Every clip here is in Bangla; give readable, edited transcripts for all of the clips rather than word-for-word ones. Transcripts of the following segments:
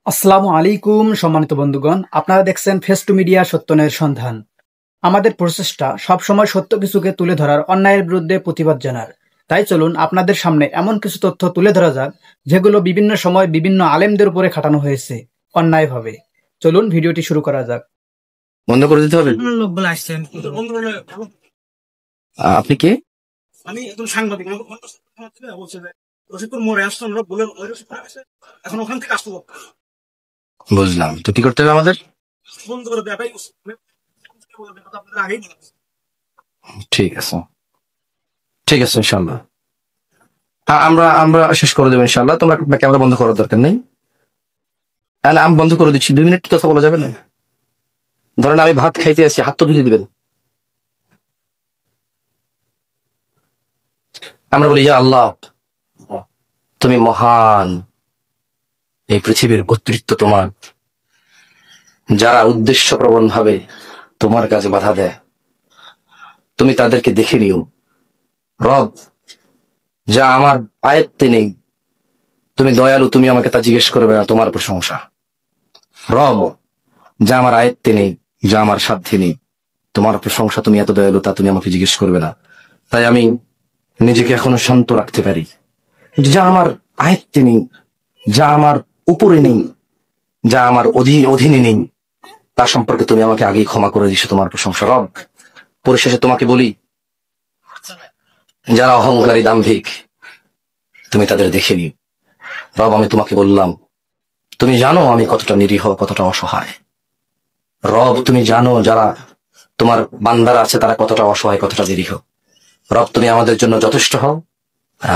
আসসালামু আলাইকুম সম্মানিত বন্ধুগণ, আপনারা দেখছেন ফেস টু মিডিয়া সত্যনের সন্ধান। আমাদের প্রচেষ্টা সবসময় সত্য কিছুকে তুলে ধরার, অন্যায়ের বিরুদ্ধে প্রতিবাদ জানার। তাই চলুন আপনাদের সামনে এমন কিছু তথ্য তুলে ধরা যাক যেগুলো বিভিন্ন সময় বিভিন্ন আলেমদের উপরে খাটানো হয়েছে অন্যায়ভাবে। চলুন ভিডিওটি শুরু করা যাক। বন্ধ করে দিতে হবে। লোকগুলো আসছেন। আপনি কে? আমি একজন সাংবাদিক। আমাকে ফোন করছে, বলছে যে রশিদপুর মোড়ে আসছে, আমরা বলে ওই রশিদপুর আসছে, এখন ওখান থেকে আসতে হবে। বুঝলাম, তো কি করতে হবে আমাদের? বন্ধ করে দেওয়াটাই উচিত। আপনাদের আগেই বলেছি। ঠিক আছে, ঠিক আছে, ইনশাল্লাহ। আমরা আমরা শেষ করে দেবো ইনশাল্লাহ। তোমরা ক্যামেরা বন্ধ করার দরকার নেই। তাহলে আমি বন্ধ করে দিচ্ছি, 2 মিনিট কি কথা বলা যাবে না? ধরেন আমি ভাত খাইতে আসছি, হাত তো ধুয়ে দিবেন। আমরা বলি ইয়া আল্লাহ, তুমি মহান, এই পৃথিবীর কর্তৃত্ব তোমার। যারা উদ্দেশ্য প্রবণ ভাবে তোমার কাছে বাধা দেয়, তুমি তাদেরকে দেখে নিও। রব, যা আমার আয়ত্তে নেই, তুমি দয়ালু, তুমি আমাকে তা জিজ্ঞেস করবে না, তোমার প্রশংসা। রব, যা আমার আয়ত্তে নেই, যা আমার সাধ্যে নেই, তোমার প্রশংসা, তুমি এত দয়ালু, তা তুমি আমাকে জিজ্ঞেস করবে না। তাই আমি নিজেকে এখনো শান্ত রাখতে পারি। যা আমার আয়ত্তে নেই, যা আমার উপরে নেই, যা আমার অধীনে নেই, তা সম্পর্কে তুমি আমাকে আগেই ক্ষমা করে দিছো, তোমার প্রশংসা। রব, পরিশেষে তোমাকে বলি, যারা অহংকারী দাম্ভিক, তুমি তাদের দেখে নিও। রব, আমি তোমাকে বললাম, তুমি জানো আমি কতটা নিরীহ, কতটা অসহায়। রব, তুমি জানো যারা তোমার বান্দারা আছে তারা কতটা অসহায়, কতটা নিরীহ। রব, তুমি আমাদের জন্য যথেষ্ট হও,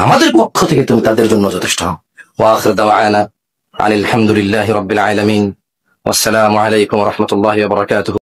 আমাদের পক্ষ থেকে তুমি তাদের জন্য যথেষ্ট হও। ওয়া আখির দাওয়ানা আনিল হামদুলিল্লাহি রাব্বিল আলামিন। ওয়াসসালামু আলাইকুম ওয়া রাহমাতুল্লাহি ওয়া বারাকাতুহু।